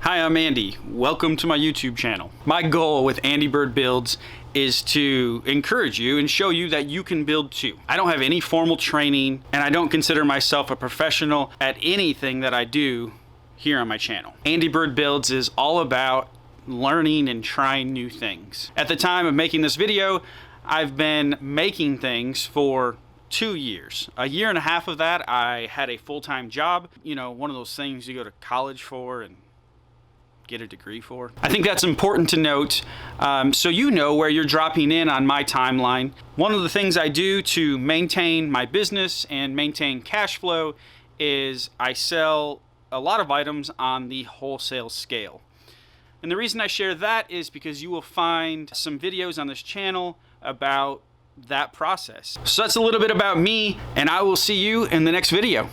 Hi, I'm Andy. Welcome to my YouTube channel. My goal with Andy Bird Builds is to encourage you and show you that you can build too. I don't have any formal training and I don't consider myself a professional at anything that I do here on my channel. Andy Bird Builds is all about learning and trying new things. At the time of making this video, I've been making things for 2 years. A year and a half of that, I had a full-time job. You know, one of those things you go to college for and get a degree for. I think that's important to note so you know where you're dropping in on my timeline. One of the things I do to maintain my business and maintain cash flow is I sell a lot of items on the wholesale scale. And the reason I share that is because you will find some videos on this channel about that process. So that's a little bit about me, and I will see you in the next video.